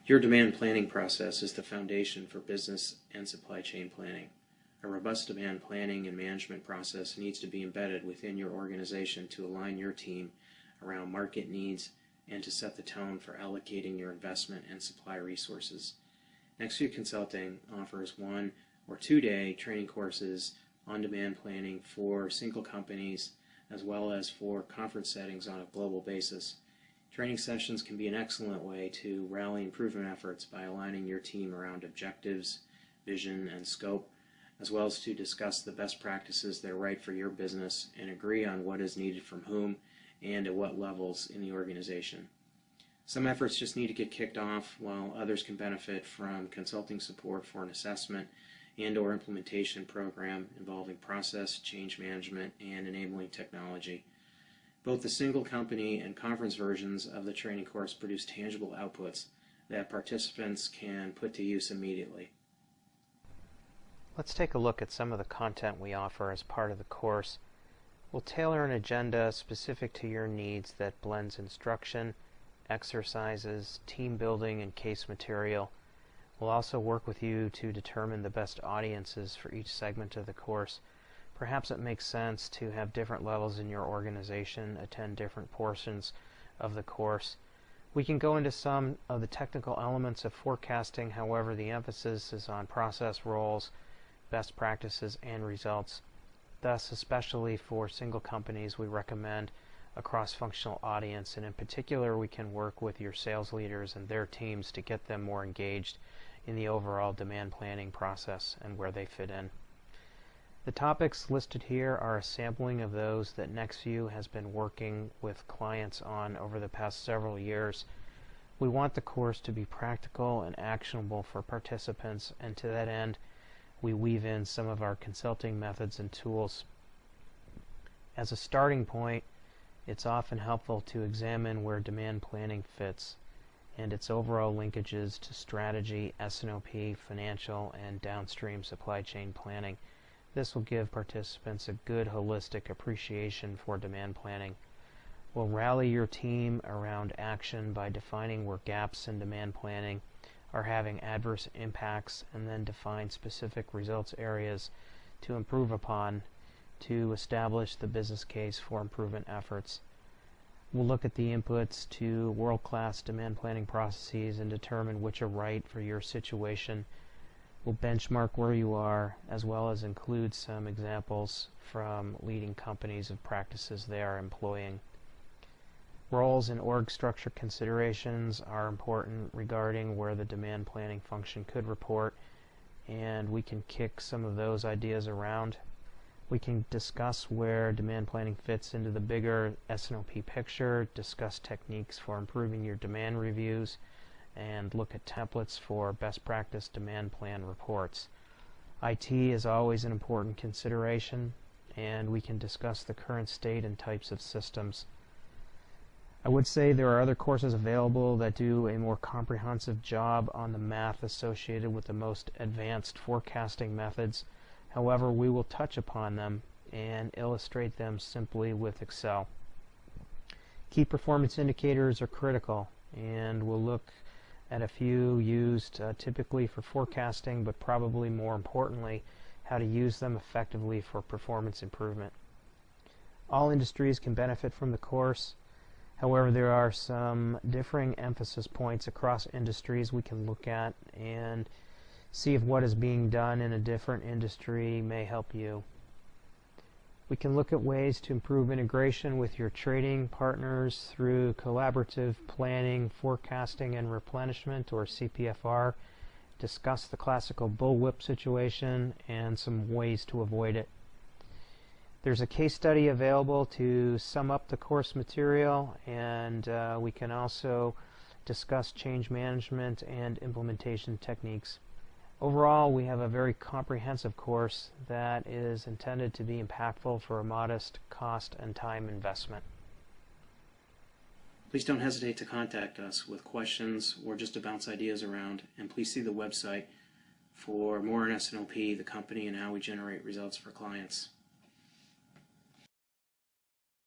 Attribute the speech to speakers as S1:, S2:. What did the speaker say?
S1: Your demand planning process is the foundation for business and supply chain planning. A robust demand planning and management process needs to be embedded within your organization to align your team around market needs and to set the tone for allocating your investment and supply resources. NextView Consulting offers 1 or 2-day training courses on demand planning for single companies as well as for conference settings on a global basis. Training sessions can be an excellent way to rally improvement efforts by aligning your team around objectives, vision, and scope, as well as to discuss the best practices that are right for your business and agree on what is needed from whom and at what levels in the organization. Some efforts just need to get kicked off, while others can benefit from consulting support for an assessment and/or implementation program involving process, change management, and enabling technology. Both the single company and conference versions of the training course produce tangible outputs that participants can put to use immediately.
S2: Let's take a look at some of the content we offer as part of the course. We'll tailor an agenda specific to your needs that blends instruction, exercises, team building, and case material. We'll also work with you to determine the best audiences for each segment of the course. Perhaps it makes sense to have different levels in your organization attend different portions of the course. We can go into some of the technical elements of forecasting, however, the emphasis is on process roles, best practices, and results. Thus, especially for single companies, we recommend a cross-functional audience, and in particular, we can work with your sales leaders and their teams to get them more engaged in the overall demand planning process and where they fit in. The topics listed here are a sampling of those that NextView has been working with clients on over the past several years. We want the course to be practical and actionable for participants, and to that end, we weave in some of our consulting methods and tools. As a starting point, it's often helpful to examine where demand planning fits and its overall linkages to strategy, S&OP, financial, and downstream supply chain planning. This will give participants a good holistic appreciation for demand planning. We'll rally your team around action by defining where gaps in demand planning are having adverse impacts, and then define specific results areas to improve upon to establish the business case for improvement efforts. We'll look at the inputs to world-class demand planning processes and determine which are right for your situation. We'll benchmark where you are, as well as include some examples from leading companies of practices they are employing. Roles and org structure considerations are important regarding where the demand planning function could report, and we can kick some of those ideas around. We can discuss where demand planning fits into the bigger S&OP picture, discuss techniques for improving your demand reviews, and look at templates for best practice demand plan reports. IT is always an important consideration, and we can discuss the current state and types of systems. I would say there are other courses available that do a more comprehensive job on the math associated with the most advanced forecasting methods. However, we will touch upon them and illustrate them simply with Excel. Key performance indicators are critical, and we'll look at a few used typically for forecasting, but probably more importantly, how to use them effectively for performance improvement. All industries can benefit from the course. However, there are some differing emphasis points across industries we can look at and see if what is being done in a different industry may help you. We can look at ways to improve integration with your trading partners through collaborative planning, forecasting, and replenishment, or CPFR, discuss the classical bullwhip situation, and some ways to avoid it. There's a case study available to sum up the course material, and we can also discuss change management and implementation techniques. Overall, we have a very comprehensive course that is intended to be impactful for a modest cost and time investment.
S1: Please don't hesitate to contact us with questions or just to bounce ideas around, and please see the website for more on S&OP, the company, and how we generate results for clients.